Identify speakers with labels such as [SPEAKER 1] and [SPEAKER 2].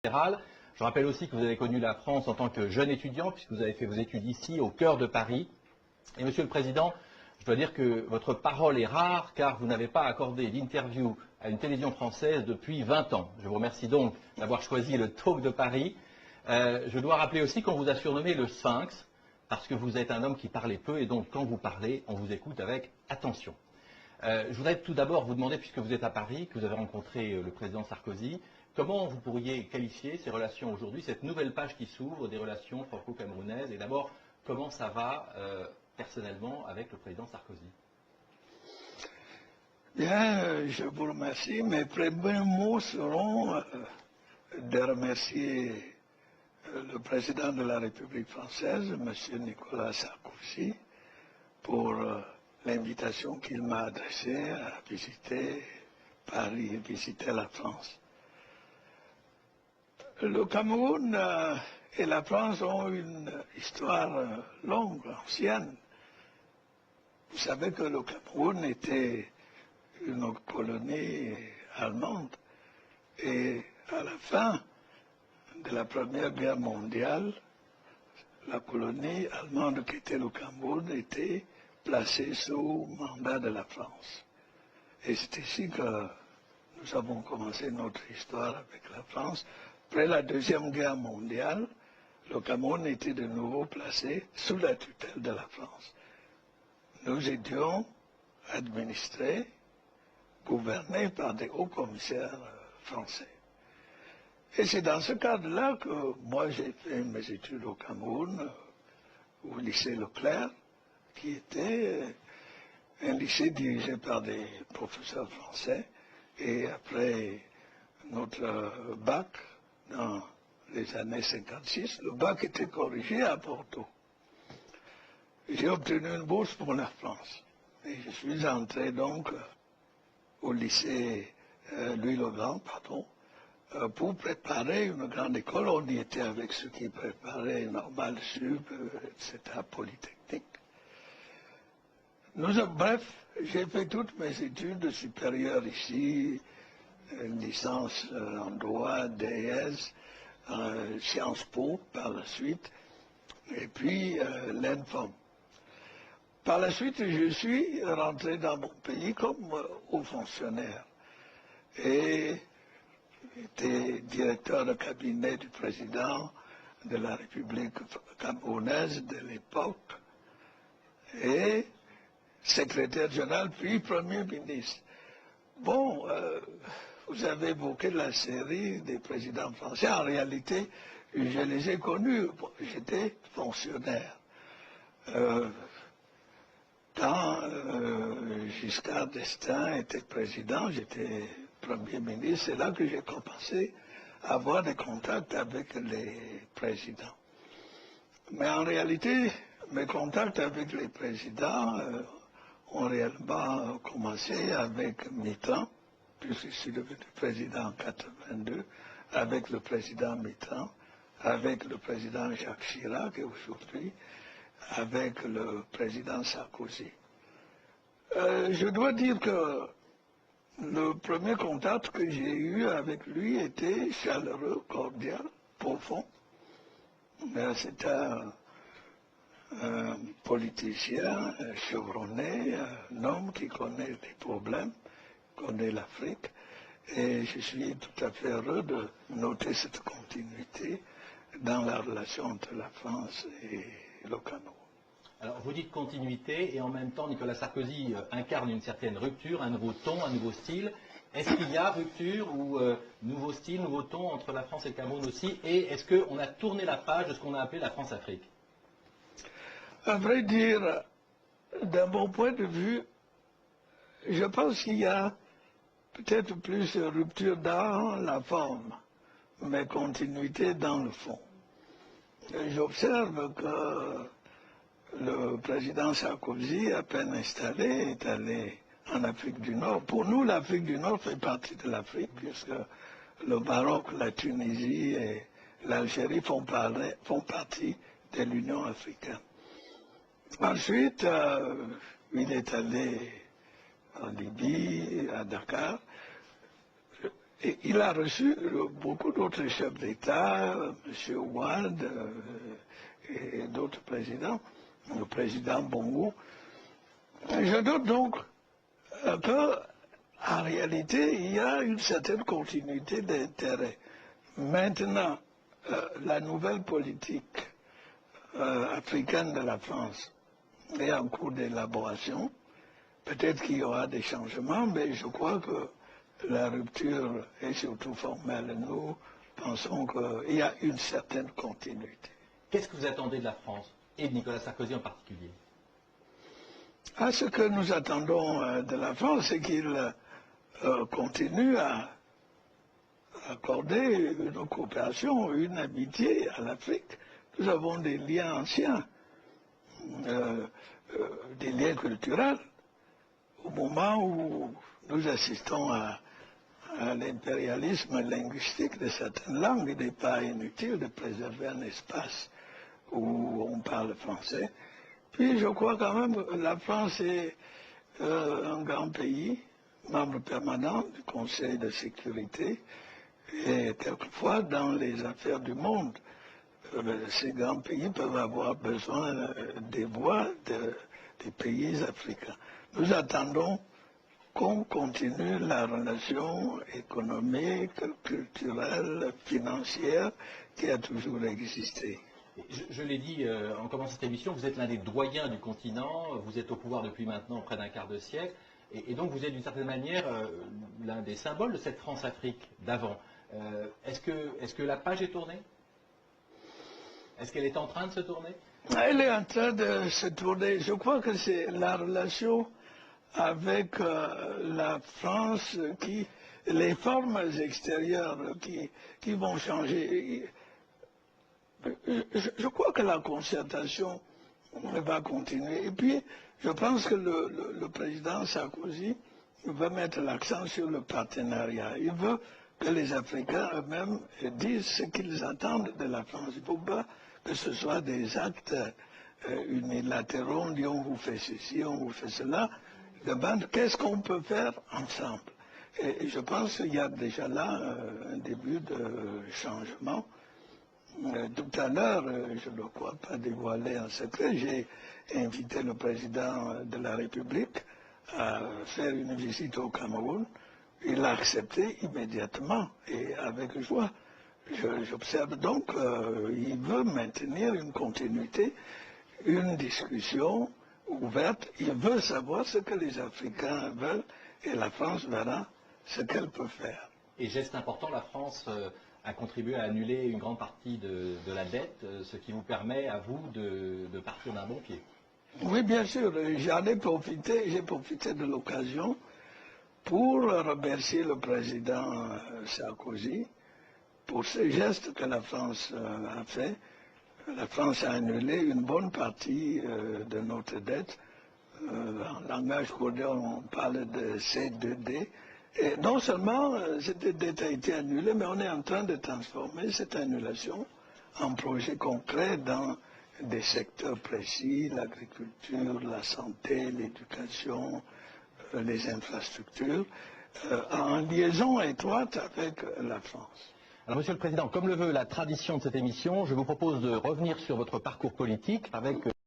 [SPEAKER 1] général. Je rappelle aussi que vous avez connu la France en tant que jeune étudiant, puisque vous avez fait vos études ici, au cœur de Paris. Et Monsieur le Président, je dois dire que votre parole est rare, car vous n'avez pas accordé d'interview à une télévision française depuis 20 ans. Je vous remercie donc d'avoir choisi le Talk de Paris. Je dois rappeler aussi qu'on vous a surnommé le Sphinx, parce que vous êtes un homme qui parlait peu, et donc quand vous parlez, on vous écoute avec attention. Je voudrais tout d'abord vous demander, puisque vous êtes à Paris, que vous avez rencontré le président Sarkozy, comment vous pourriez qualifier ces relations aujourd'hui, cette nouvelle page qui s'ouvre des relations franco-camerounaises, et d'abord, comment ça va personnellement avec le président Sarkozy?
[SPEAKER 2] Bien, je vous remercie. Mes premiers mots seront de remercier le président de la République française, M. Nicolas Sarkozy, pour l'invitation qu'il m'a adressée à visiter Paris et visiter la France. Le Cameroun et la France ont une histoire longue, ancienne. Vous savez que le Cameroun était une colonie allemande et à la fin de la Première Guerre mondiale, la colonie allemande qui était le Cameroun était placée sous mandat de la France. Et c'est ici que nous avons commencé notre histoire avec la France. Après la Deuxième Guerre mondiale, le Cameroun était de nouveau placé sous la tutelle de la France. Nous étions administrés, gouvernés par des hauts commissaires français. Et c'est dans ce cadre-là que moi j'ai fait mes études au Cameroun, au lycée Leclerc, qui était un lycée dirigé par des professeurs français. Et après notre bac, dans les années 56, le bac était corrigé à Porto. J'ai obtenu une bourse pour la France. Et je suis entré donc au lycée Louis-le-Grand, pour préparer une grande école. On y était avec ceux qui préparaient Normal Sup, etc., Polytechnique. Bref, j'ai fait toutes mes études supérieures ici, une licence en droit, DS, Sciences Po par la suite, et puis l'ENFOM. Par la suite, je suis rentré dans mon pays comme haut fonctionnaire et j'étais directeur de cabinet du président de la République camerounaise de l'époque et secrétaire général puis Premier ministre. Bon, vous avez évoqué la série des présidents français. En réalité, je les ai connus. Bon, j'étais fonctionnaire. Quand Giscard d'Estaing était président, j'étais Premier ministre. C'est là que j'ai commencé à avoir des contacts avec les présidents. Mais en réalité, mes contacts avec les présidents ont réellement commencé avec Mitterrand, puisque je suis devenu président en 82, avec le président Mitterrand, avec le président Jacques Chirac et aujourd'hui avec le président Sarkozy. Je dois dire que le premier contact que j'ai eu avec lui était chaleureux, cordial, profond. C'était un politicien chevronné, un homme qui connaît les problèmes, connaît l'Afrique, et je suis tout à fait heureux de noter cette continuité dans la relation entre la France et le Cameroun.
[SPEAKER 1] Alors, vous dites continuité, et en même temps, Nicolas Sarkozy incarne une certaine rupture, un nouveau ton, un nouveau style. Est-ce qu'il y a rupture ou nouveau style, nouveau ton entre la France et le Cameroun aussi? Et est-ce qu'on a tourné la page de ce qu'on a appelé la France-Afrique?
[SPEAKER 2] À vrai dire, d'un bon point de vue, je pense qu'il y a peut-être plus de rupture dans la forme, mais continuité dans le fond. J'observe que le président Sarkozy, à peine installé, est allé en Afrique du Nord. Pour nous, l'Afrique du Nord fait partie de l'Afrique, puisque le Maroc, la Tunisie et l'Algérie font partie de l'Union africaine. Ensuite, il est allé en Libye, à Dakar. Et il a reçu beaucoup d'autres chefs d'État, M. Ouad et d'autres présidents, le président Bongo. Je note donc qu'en réalité, il y a une certaine continuité d'intérêt. Maintenant, la nouvelle politique africaine de la France est en cours d'élaboration. Peut-être qu'il y aura des changements, mais je crois que la rupture est surtout formelle. Nous pensons qu'il y a une certaine continuité.
[SPEAKER 1] Qu'est-ce que vous attendez de la France, et de Nicolas Sarkozy en particulier?
[SPEAKER 2] Ce que nous attendons de la France, c'est qu'il continue à accorder une coopération, une amitié à l'Afrique. Nous avons des liens anciens, des liens culturels. Au moment où nous assistons à l'impérialisme linguistique de certaines langues, il n'est pas inutile de préserver un espace où on parle français. Puis je crois quand même que la France est un grand pays, membre permanent du Conseil de sécurité, et quelquefois dans les affaires du monde, ces grands pays peuvent avoir besoin des voix des pays africains. Nous attendons qu'on continue la relation économique, culturelle, financière qui a toujours existé.
[SPEAKER 1] Je l'ai dit en commençant cette émission, vous êtes l'un des doyens du continent, vous êtes au pouvoir depuis maintenant près d'un quart de siècle, et donc vous êtes d'une certaine manière l'un des symboles de cette France-Afrique d'avant. Est-ce que la page est tournée? Est-ce qu'elle est en train de se tourner?
[SPEAKER 2] Elle est en train de se tourner. Je crois que c'est la relation avec la France, les formes extérieures qui vont changer. Je crois que la concertation va continuer. Et puis, je pense que le président Sarkozy veut mettre l'accent sur le partenariat. Il veut que les Africains eux-mêmes disent ce qu'ils attendent de la France. Il ne faut pas que ce soit des actes unilatéraux, on dit on vous fait ceci, on vous fait cela. Demande qu'est-ce qu'on peut faire ensemble. Et je pense qu'il y a déjà là un début de changement. Tout à l'heure, je ne crois pas dévoiler un secret, j'ai invité le président de la République à faire une visite au Cameroun. Il l'a accepté immédiatement et avec joie. J'observe donc qu'il veut maintenir une continuité, une discussion ouverte. Il veut savoir ce que les Africains veulent et la France verra ce qu'elle peut faire.
[SPEAKER 1] Et geste important, la France a contribué à annuler une grande partie de la dette, ce qui vous permet à vous de partir d'un bon pied.
[SPEAKER 2] Oui, bien sûr, j'en ai profité, j'ai profité de l'occasion pour remercier le président Sarkozy pour ce geste que la France a fait. La France a annulé une bonne partie de notre dette. En langage codé, on parle de C2D. Et non seulement cette dette a été annulée, mais on est en train de transformer cette annulation en projet concret dans des secteurs précis, l'agriculture, la santé, l'éducation, les infrastructures, en liaison étroite avec la France.
[SPEAKER 1] Alors, Monsieur le Président, comme le veut la tradition de cette émission, je vous propose de revenir sur votre parcours politique avec